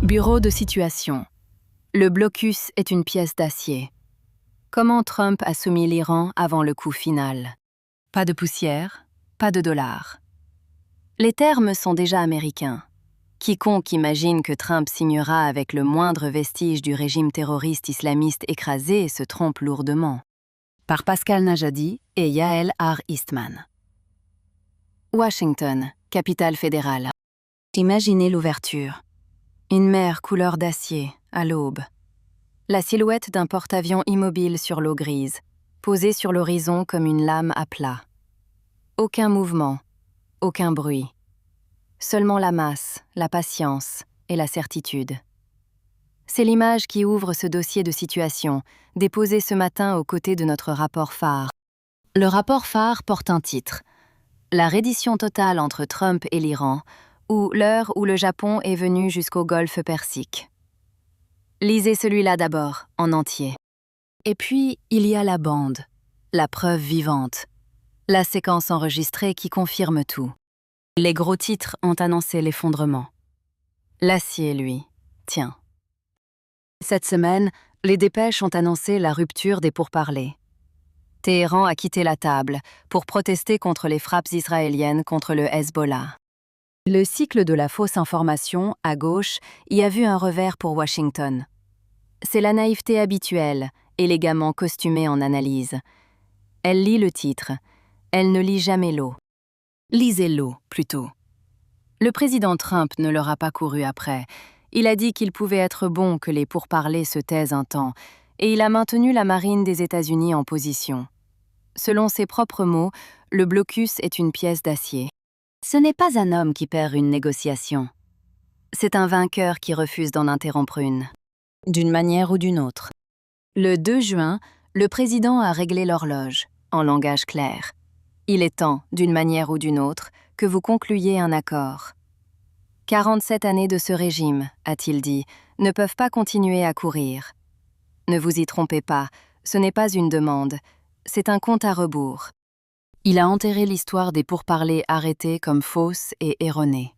Bureau de situation. Le blocus est une pièce d'acier. Comment Trump a soumis l'Iran avant le coup final? Pas de poussière, pas de dollars. Les termes sont déjà américains. Quiconque imagine que Trump signera avec le moindre vestige du régime terroriste islamiste écrasé se trompe lourdement. Par Pascal Najadi et Yael R. Eastman. Washington, capitale fédérale. Imaginez l'ouverture. Une mer couleur d'acier, à l'aube. La silhouette d'un porte-avions immobile sur l'eau grise, posée sur l'horizon comme une lame à plat. Aucun mouvement, aucun bruit. Seulement la masse, la patience et la certitude. C'est l'image qui ouvre ce dossier de situation, déposé ce matin aux côtés de notre rapport phare. Le rapport phare porte un titre. La reddition totale entre Trump et l'Iran, ou l'heure où le Japon est venu jusqu'au golfe Persique. Lisez celui-là d'abord, en entier. Et puis, il y a la bande, la preuve vivante, la séquence enregistrée qui confirme tout. Les gros titres ont annoncé l'effondrement. L'acier, lui, tient. Cette semaine, les dépêches ont annoncé la rupture des pourparlers. Téhéran a quitté la table pour protester contre les frappes israéliennes contre le Hezbollah. Le cycle de la fausse information, à gauche, y a vu un revers pour Washington. C'est la naïveté habituelle, élégamment costumée en analyse. Elle lit le titre. Elle ne lit jamais l'eau. Lisez l'eau, plutôt. Le président Trump ne leur a pas couru après. Il a dit qu'il pouvait être bon que les pourparlers se taisent un temps, et il a maintenu la marine des États-Unis en position. Selon ses propres mots, le blocus est une pièce d'acier. Ce n'est pas un homme qui perd une négociation. C'est un vainqueur qui refuse d'en interrompre une, d'une manière ou d'une autre. Le 2 juin, le président a réglé l'horloge, en langage clair. Il est temps, d'une manière ou d'une autre, que vous concluiez un accord. 47 années de ce régime, a-t-il dit, ne peuvent pas continuer à courir. Ne vous y trompez pas, ce n'est pas une demande, c'est un compte à rebours. Il a enterré l'histoire des pourparlers arrêtés comme fausses et erronées.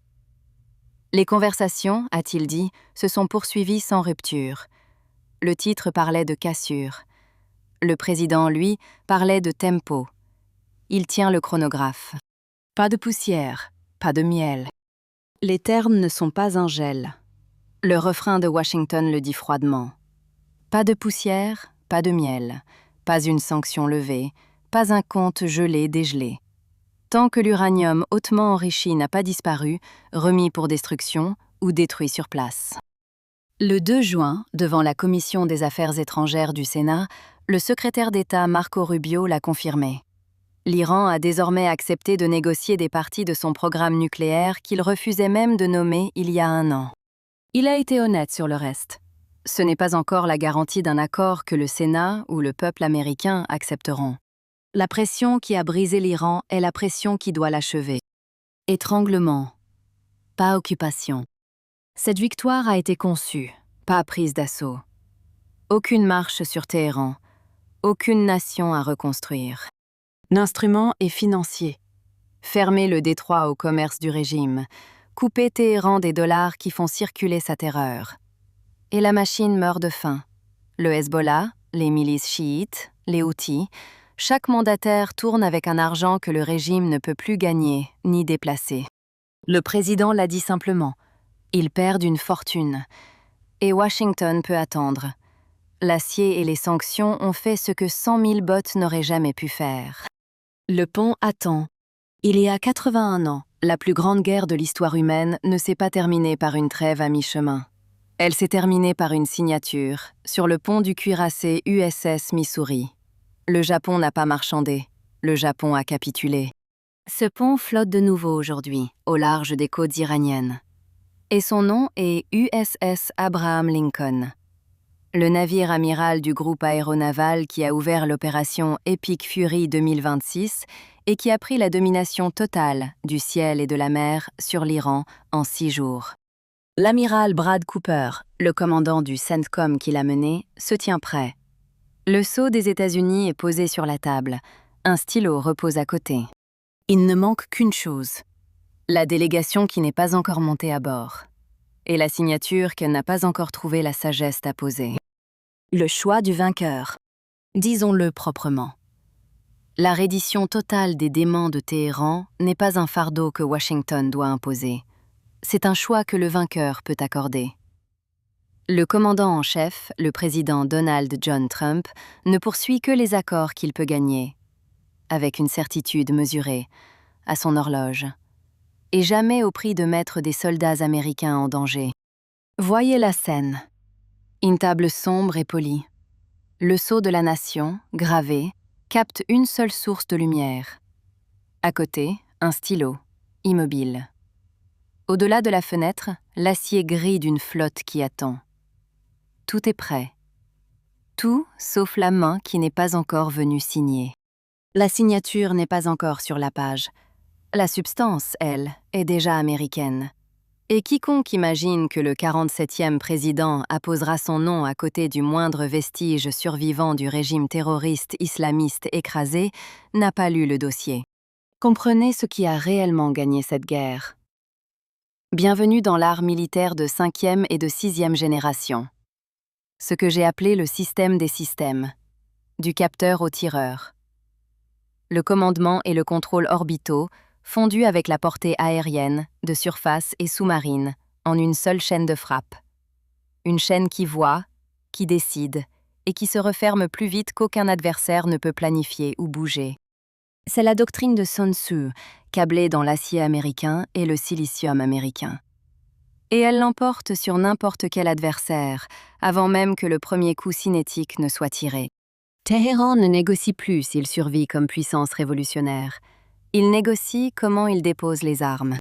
Les conversations, a-t-il dit, se sont poursuivies sans rupture. Le titre parlait de cassure. Le président, lui, parlait de tempo. Il tient le chronographe. Pas de poussière, pas de miel. Les termes ne sont pas un gel. Le refrain de Washington le dit froidement. Pas de poussière, pas de miel, pas une sanction levée, pas un compte gelé dégelé. Tant que l'uranium hautement enrichi n'a pas disparu, remis pour destruction ou détruit sur place. Le 2 juin, devant la Commission des Affaires étrangères du Sénat, le secrétaire d'État Marco Rubio l'a confirmé. L'Iran a désormais accepté de négocier des parties de son programme nucléaire qu'il refusait même de nommer il y a 1 an. Il a été honnête sur le reste. Ce n'est pas encore la garantie d'un accord que le Sénat ou le peuple américain accepteront. La pression qui a brisé l'Iran est la pression qui doit l'achever. Étranglement, pas occupation. Cette victoire a été conçue, pas prise d'assaut. Aucune marche sur Téhéran, aucune nation à reconstruire. L'instrument est financier. Fermer le détroit au commerce du régime, couper Téhéran des dollars qui font circuler sa terreur. Et la machine meurt de faim. Le Hezbollah, les milices chiites, les Houthis, chaque mandataire tourne avec un argent que le régime ne peut plus gagner ni déplacer. Le président l'a dit simplement. Ils perdent une fortune. Et Washington peut attendre. L'acier et les sanctions ont fait ce que 100 000 bottes n'auraient jamais pu faire. Le pont attend. Il y a 81 ans, la plus grande guerre de l'histoire humaine ne s'est pas terminée par une trêve à mi-chemin. Elle s'est terminée par une signature, sur le pont du cuirassé USS Missouri. Le Japon n'a pas marchandé, le Japon a capitulé. Ce pont flotte de nouveau aujourd'hui, au large des côtes iraniennes. Et son nom est USS Abraham Lincoln. Le navire amiral du groupe aéronaval qui a ouvert l'opération Epic Fury 2026 et qui a pris la domination totale du ciel et de la mer sur l'Iran en 6 jours. L'amiral Brad Cooper, le commandant du CENTCOM qui l'a mené, se tient prêt. Le sceau des États-Unis est posé sur la table. Un stylo repose à côté. Il ne manque qu'une chose. La délégation qui n'est pas encore montée à bord. et la signature qu'elle n'a pas encore trouvé la sagesse d'apposer. Le choix du vainqueur. Disons-le proprement. La reddition totale des démons de Téhéran n'est pas un fardeau que Washington doit imposer. C'est un choix que le vainqueur peut accorder. Le commandant en chef, le président Donald John Trump, ne poursuit que les accords qu'il peut gagner, avec une certitude mesurée, à son horloge, et jamais au prix de mettre des soldats américains en danger. Voyez la scène. Une table sombre et polie. Le sceau de la nation, gravé, capte une seule source de lumière. À côté, un stylo, immobile. Au-delà de la fenêtre, l'acier gris d'une flotte qui attend. Tout est prêt. Tout sauf la main qui n'est pas encore venue signer. La signature n'est pas encore sur la page. La substance, elle, est déjà américaine. Et quiconque imagine que le 47e président apposera son nom à côté du moindre vestige survivant du régime terroriste islamiste écrasé n'a pas lu le dossier. Comprenez ce qui a réellement gagné cette guerre. Bienvenue dans l'art militaire de 5e et de 6e génération. Ce que j'ai appelé le système des systèmes, du capteur au tireur. Le commandement et le contrôle orbitaux, fondus avec la portée aérienne, de surface et sous-marine, en une seule chaîne de frappe. Une chaîne qui voit, qui décide, et qui se referme plus vite qu'aucun adversaire ne peut planifier ou bouger. C'est la doctrine de Sun Tzu, câblée dans l'acier américain et le silicium américain. Et elle l'emporte sur n'importe quel adversaire, avant même que le premier coup cinétique ne soit tiré. Téhéran ne négocie plus s'il survit comme puissance révolutionnaire. Il négocie comment il dépose les armes.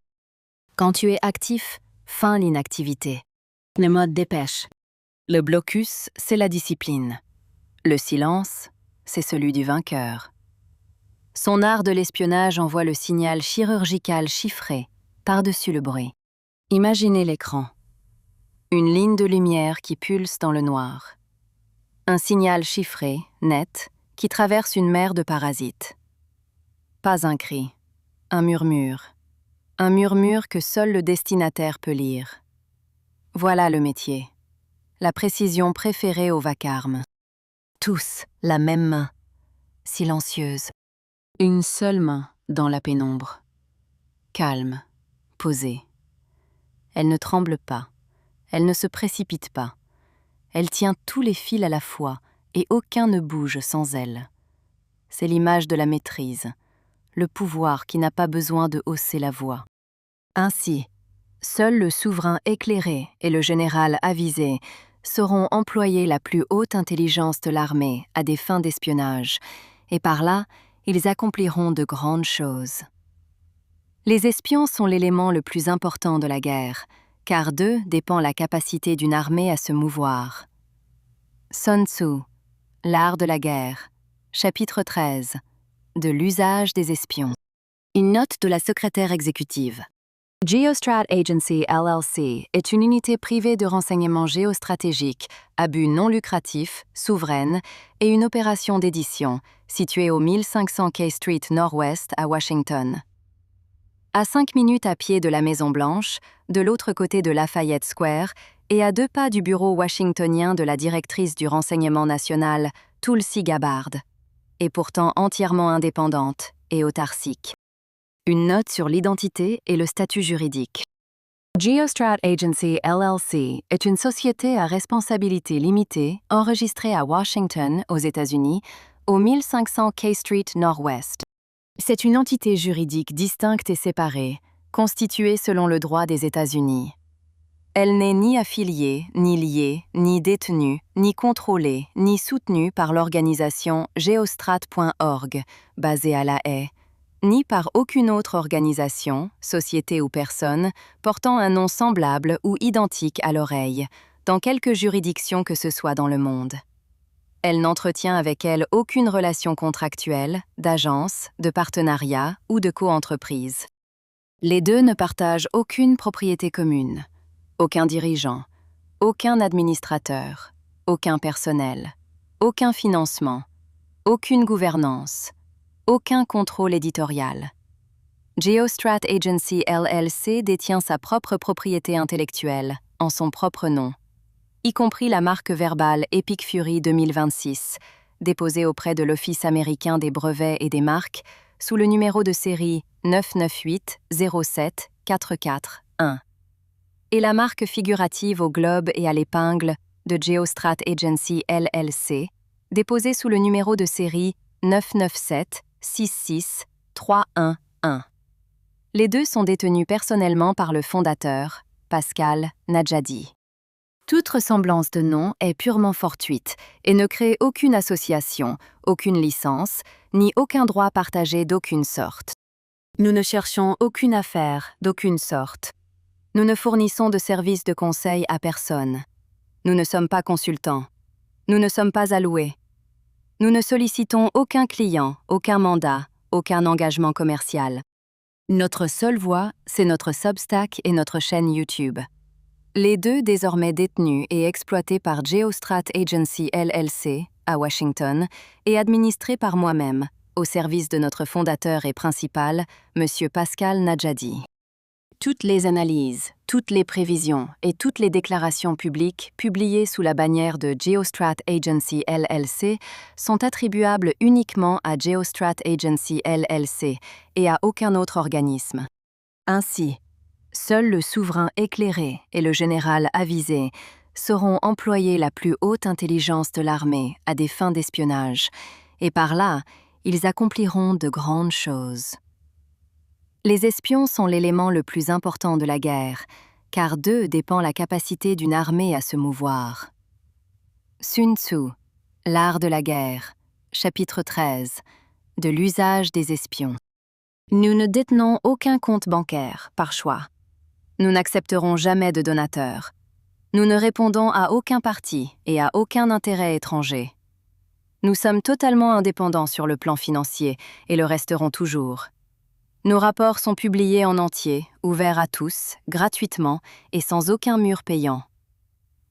Quand tu es actif, fin l'inactivité. Le mode dépêche. Le blocus, c'est la discipline. Le silence, c'est celui du vainqueur. Son art de l'espionnage envoie le signal chirurgical chiffré par-dessus le bruit. Imaginez l'écran. Une ligne de lumière qui pulse dans le noir. Un signal chiffré, net, qui traverse une mer de parasites. Pas un cri, un murmure que seul le destinataire peut lire. Voilà le métier, la précision préférée au vacarme. Tous la même main, silencieuse. Une seule main dans la pénombre. Calme, posée. Elle ne tremble pas, elle ne se précipite pas. Elle tient tous les fils à la fois et aucun ne bouge sans elle. C'est l'image de la maîtrise, le pouvoir qui n'a pas besoin de hausser la voix. Ainsi, seul le souverain éclairé et le général avisé sauront employer la plus haute intelligence de l'armée à des fins d'espionnage, et par là, ils accompliront de grandes choses. Les espions sont l'élément le plus important de la guerre, car d'eux dépend la capacité d'une armée à se mouvoir. Sun Tzu, L'art de la guerre, chapitre 13, de l'usage des espions. Une note de la secrétaire exécutive. Geostrat Agency LLC est une unité privée de renseignement géostratégique à but non lucratif, souveraine et une opération d'édition située au 1500 K Street Nord-Ouest à Washington. À 5 minutes à pied de la Maison-Blanche, de l'autre côté de Lafayette Square et à 2 pas du bureau washingtonien de la directrice du renseignement national, Tulsi Gabbard, et pourtant entièrement indépendante et autarcique. Une note sur l'identité et le statut juridique. Geostrat Agency LLC est une société à responsabilité limitée enregistrée à Washington, aux États-Unis, au 1500 K Street Nord-Ouest. C'est une entité juridique distincte et séparée, constituée selon le droit des États-Unis. Elle n'est ni affiliée, ni liée, ni détenue, ni contrôlée, ni soutenue par l'organisation geostrat.org, basée à La Haye, ni par aucune autre organisation, société ou personne, portant un nom semblable ou identique à l'oreille, dans quelque juridiction que ce soit dans le monde. Elle n'entretient avec elle aucune relation contractuelle, d'agence, de partenariat ou de coentreprise. Les deux ne partagent aucune propriété commune, aucun dirigeant, aucun administrateur, aucun personnel, aucun financement, aucune gouvernance, aucun contrôle éditorial. Geostrat Agency LLC détient sa propre propriété intellectuelle, en son propre nom, y compris la marque verbale Epic Fury 2026, déposée auprès de l'Office américain des brevets et des marques sous le numéro de série 998-07-441, et la marque figurative au globe et à l'épingle de Geostrat Agency LLC, déposée sous le numéro de série 997-66-311. Les deux sont détenus personnellement par le fondateur, Pascal Nadjadi. Toute ressemblance de nom est purement fortuite et ne crée aucune association, aucune licence, ni aucun droit partagé d'aucune sorte. Nous ne cherchons aucune affaire d'aucune sorte. Nous ne fournissons de services de conseil à personne. Nous ne sommes pas consultants. Nous ne sommes pas alloués. Nous ne sollicitons aucun client, aucun mandat, aucun engagement commercial. Notre seule voie, c'est notre Substack et notre chaîne YouTube. Les deux désormais détenus et exploités par Geostrat Agency LLC, à Washington, et administrés par moi-même, au service de notre fondateur et principal, M. Pascal Nadjadi. Toutes les analyses, toutes les prévisions et toutes les déclarations publiques publiées sous la bannière de Geostrat Agency LLC sont attribuables uniquement à Geostrat Agency LLC et à aucun autre organisme. Ainsi, seul le souverain éclairé et le général avisé sauront employer la plus haute intelligence de l'armée à des fins d'espionnage, et par là, ils accompliront de grandes choses. Les espions sont l'élément le plus important de la guerre, car d'eux dépend la capacité d'une armée à se mouvoir. Sun Tzu, L'art de la guerre, chapitre 13, de l'usage des espions. Nous ne détenons aucun compte bancaire, par choix. Nous n'accepterons jamais de donateurs. Nous ne répondons à aucun parti et à aucun intérêt étranger. Nous sommes totalement indépendants sur le plan financier et le resterons toujours. Nos rapports sont publiés en entier, ouverts à tous, gratuitement et sans aucun mur payant.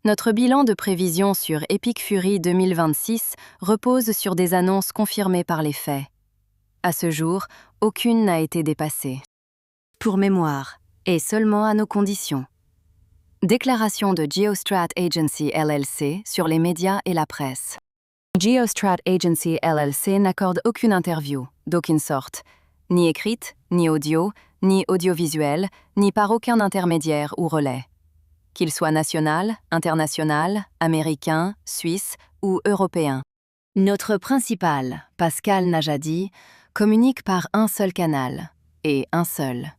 Notre bilan de prévision sur Epic Fury 2026 repose sur des annonces confirmées par les faits. À ce jour, aucune n'a été dépassée. Pour mémoire, et seulement à nos conditions. Déclaration de Geostrat Agency LLC sur les médias et la presse. Geostrat Agency LLC n'accorde aucune interview, d'aucune sorte, ni écrite, ni audio, ni audiovisuelle, ni par aucun intermédiaire ou relais. Qu'il soit national, international, américain, suisse ou européen. Notre principal, Pascal Nadjadi, communique par un seul canal, et un seul.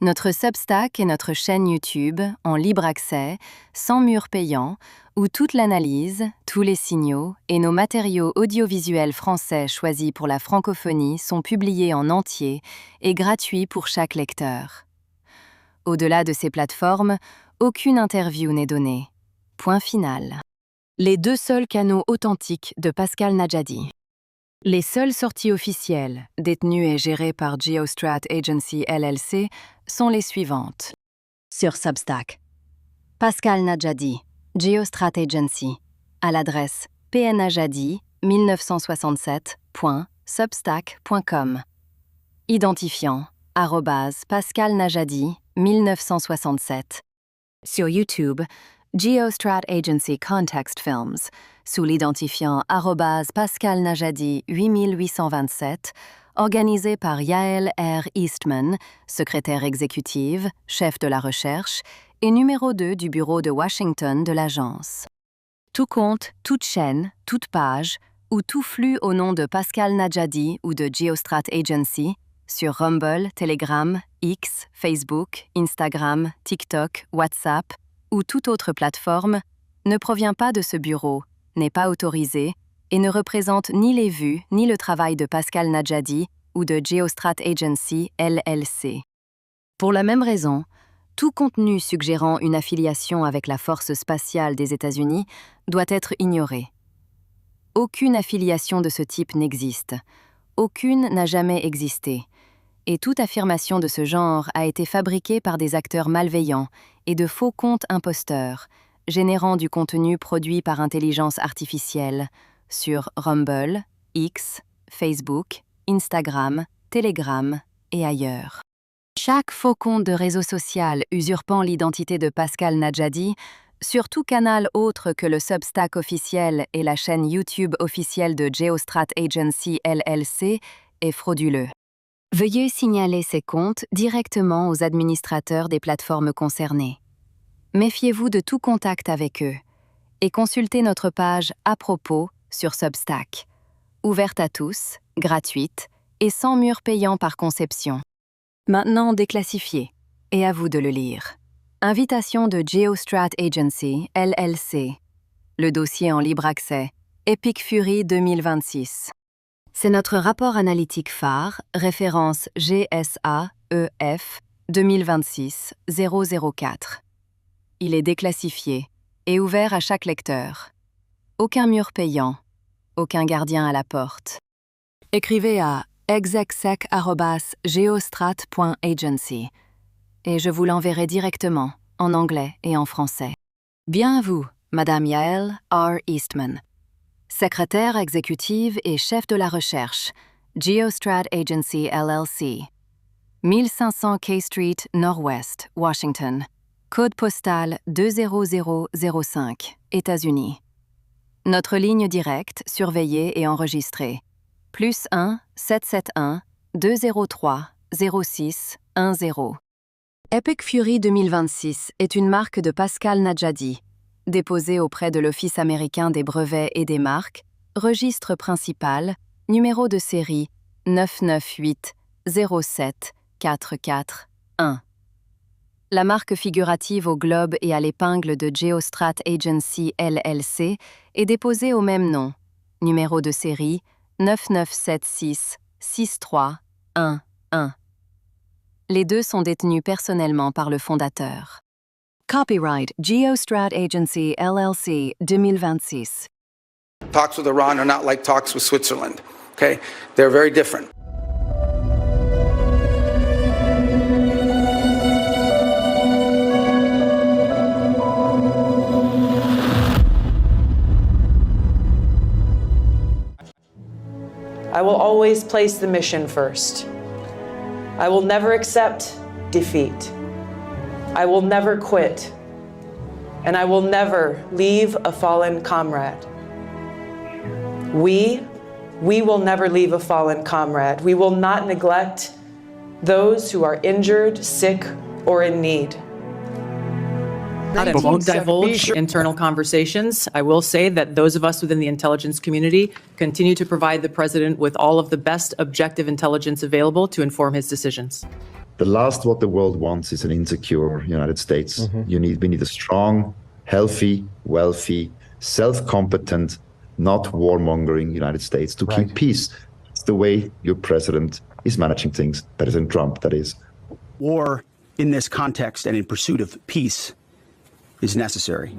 Notre Substack et notre chaîne YouTube, en libre accès, sans mur payant, où toute l'analyse, tous les signaux et nos matériaux audiovisuels français choisis pour la francophonie sont publiés en entier et gratuits pour chaque lecteur. Au-delà de ces plateformes, aucune interview n'est donnée. Point final. Les deux seuls canaux authentiques de Pascal Nadjadi. Les seules sorties officielles, détenues et gérées par Geostrat Agency LLC, sont les suivantes. Sur Substack. Pascal Nadjadi, Geostrat Agency, à l'adresse pnajadi1967.substack.com. Identifiant @PascalNadjadi1967. Sur YouTube, Geostrat Agency Context Films, sous l'identifiant @PascalNadjadi8827, organisé par Yael R. Eastman, secrétaire exécutive, chef de la recherche, et numéro 2 du bureau de Washington de l'agence. Tout compte, toute chaîne, toute page, ou tout flux au nom de Pascal Nadjadi ou de Geostrat Agency, sur Rumble, Telegram, X, Facebook, Instagram, TikTok, WhatsApp, ou toute autre plateforme, ne provient pas de ce bureau, n'est pas autorisé et ne représente ni les vues ni le travail de Pascal Nadjadi ou de Geostrat Agency LLC. Pour la même raison, tout contenu suggérant une affiliation avec la Force spatiale des États-Unis doit être ignoré. Aucune affiliation de ce type n'existe. Aucune n'a jamais existé. Et toute affirmation de ce genre a été fabriquée par des acteurs malveillants et de faux comptes imposteurs, générant du contenu produit par intelligence artificielle sur Rumble, X, Facebook, Instagram, Telegram et ailleurs. Chaque faux compte de réseau social usurpant l'identité de Pascal Nadjadi, sur tout canal autre que le Substack officiel et la chaîne YouTube officielle de Geostrat Agency LLC, est frauduleux. Veuillez signaler ces comptes directement aux administrateurs des plateformes concernées. Méfiez-vous de tout contact avec eux et consultez notre page à propos sur Substack, ouverte à tous, gratuite et sans mur payant par conception. Maintenant déclassifié, et à vous de le lire. Invitation de Geostrat Agency, LLC. Le dossier en libre accès, Epic Fury 2026. C'est notre rapport analytique phare, référence GSAEF 2026-004. Il est déclassifié et ouvert à chaque lecteur. Aucun mur payant, aucun gardien à la porte. Écrivez à execsec@geostrat.agency et je vous l'enverrai directement, en anglais et en français. Bien à vous, Madame Yael R. Eastman, secrétaire exécutive et chef de la recherche, Geostrat Agency LLC, 1500 K Street Nord-Ouest, Washington, code postal 20005, États-Unis. Notre ligne directe, surveillée et enregistrée. +1 771 203 06 10. Epic Fury 2026 est une marque de Pascal Nadjadi, déposée auprès de l'Office américain des brevets et des marques, registre principal, numéro de série 998 07 44 1. La marque figurative au globe et à l'épingle de Geostrat Agency LLC est déposée au même nom, numéro de série 9976 63 11. Les deux sont détenus personnellement par le fondateur. Copyright Geostrat Agency LLC 2026. Talks with Iran are not like talks with Switzerland, okay? They're very different. I will always place the mission first. I will never accept defeat. I will never quit. And I will never leave a fallen comrade. We will never leave a fallen comrade. We will not neglect those who are injured, sick, or in need. I won't divulge internal conversations. I will say that those of us within the intelligence community continue to provide the president with all of the best objective intelligence available to inform his decisions. The last what the world wants is an insecure United States. We need a strong, healthy, wealthy, self-competent, not warmongering United States to keep peace. It's the way your president is managing things, President Trump, that is. War in this context and in pursuit of peace is necessary.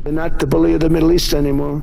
They're not the bully of the Middle East anymore.